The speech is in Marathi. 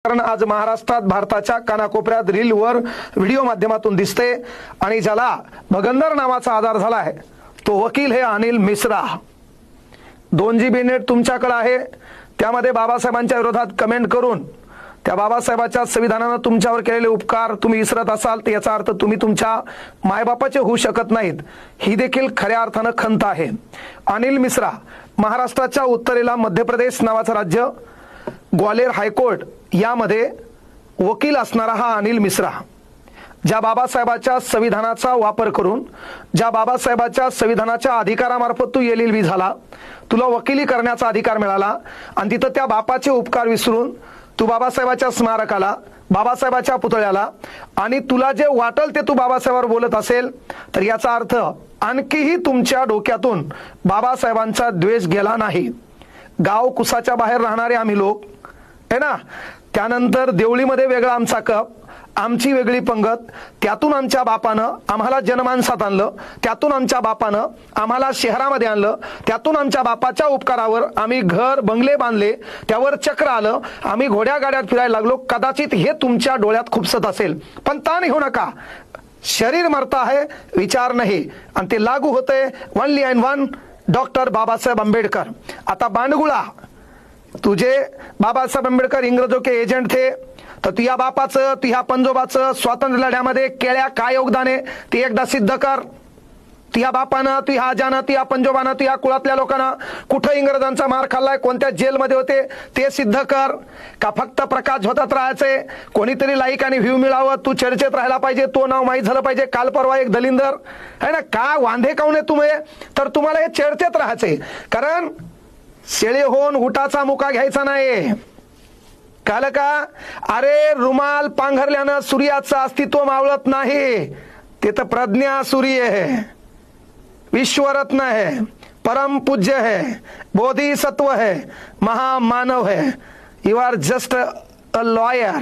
कारण आज महाराष्ट्रात भारताच्या कानाकोपऱ्यात रीलवर व्हिडिओ माध्यमातून दिसते आणि ज्याला भगंदर नावाचा आधार झाला आहे तो वकील हे अनिल मिश्रा। 2 GB नेट तुमच्याकडे आहे, त्यामध्ये बाबासाहेबांच्या विरोधात कमेंट करून त्या बाबासाहेबांच्या संविधानानं तुमच्यावर केलेले उपकार तुम्ही विसरत असाल तर याचा अर्थ तुम्ही तुमच्या मायबापाचे होऊ शकत नाहीत, ही देखील खऱ्या अर्थानं खंत आहे। अनिल मिश्रा महाराष्ट्राच्या उत्तरेला मध्य प्रदेश नावाचं राज्य, ग्वालेर हायकोर्ट यामध्ये वकील असणारा हा अनिल मिश्रा, ज्या बाबासाहेबांच्या संविधानाचा वापर करून, ज्या बाबासाहेबांच्या संविधानाच्या अधिकारामार्फत तू LLB झाला, तुला वकिली करण्याचा अधिकार मिळाला आणि तिथं त्या बापाचे उपकार विसरून तू बाबासाहेबांच्या स्मारकाला, बाबासाहेबांच्या पुतळ्याला आणि तुला जे वाटल ते तू बाबासाहेबांवर बोलत असेल तर याचा अर्थ आणखीही तुमच्या डोक्यातून बाबासाहेबांचा द्वेष गेला नाही। गाव कुसाच्या बाहेर राहणारे आम्ही लोक आहे ना, त्यानंतर देवळीमध्ये वेगळा आमचा कप, आमची वेगळी पंगत, त्यातून आमच्या बापानं आम्हाला जनमानसात आणलं, त्यातून आमच्या बापानं आम्हाला शहरामध्ये आणलं, त्यातून आमच्या बापाच्या उपकारावर आम्ही घर बंगले बांधले, त्यावर चक्र आलं, आम्ही घोड्या गाड्यात फिरायला लागलो। कदाचित हे तुमच्या डोळ्यात खुपसत असेल, पण ताण घेऊ नका, शरीर मरता है विचार नहीं, आणि ते लागू होते only and one doctor Babasaheb Ambedkar. आता बांडगुळा तुझे बाबासाहेब आंबेडकर इंग्रजों के एजेंट थे, तर तुझ्या बापाचं तुझ्या पंजोबाचं स्वातंत्र्य लढ्यामध्ये केळ्या काय योगदान आहे ते एकदा सिद्ध कर। तुझ्या बापानं, तुझ्या आजानं, तुझ्या पंजोबानं, तुझ्या कुळातल्या लोकांना कुठं इंग्रजांचा मार खाल्लाय, कोणत्या जेलमध्ये होते ते सिद्ध कर। का फक्त प्रकाश होतात राहायचे, कोणीतरी लाईक आणि व्ह्यू मिळावं, तू चर्चेत राहायला पाहिजे, तो नाव माहीत झालं पाहिजे। काल परवा एक दलिंदर है ना, काय वांधे काऊन आहे तुम्ही, तर तुम्हाला हे चर्चेत राहायचे, कारण शेळे होऊन उठाचा मुका घ्यायचा नाही, कळलं का? अरे रुमाल पांघरल्यानं सूर्याचं अस्तित्व मावळत नाही, ते तर प्रज्ञा सूर्य है, विश्वरत्न है, परम पूज्य है, बोधिसत्व है, महामानव है। You are just a lawyer.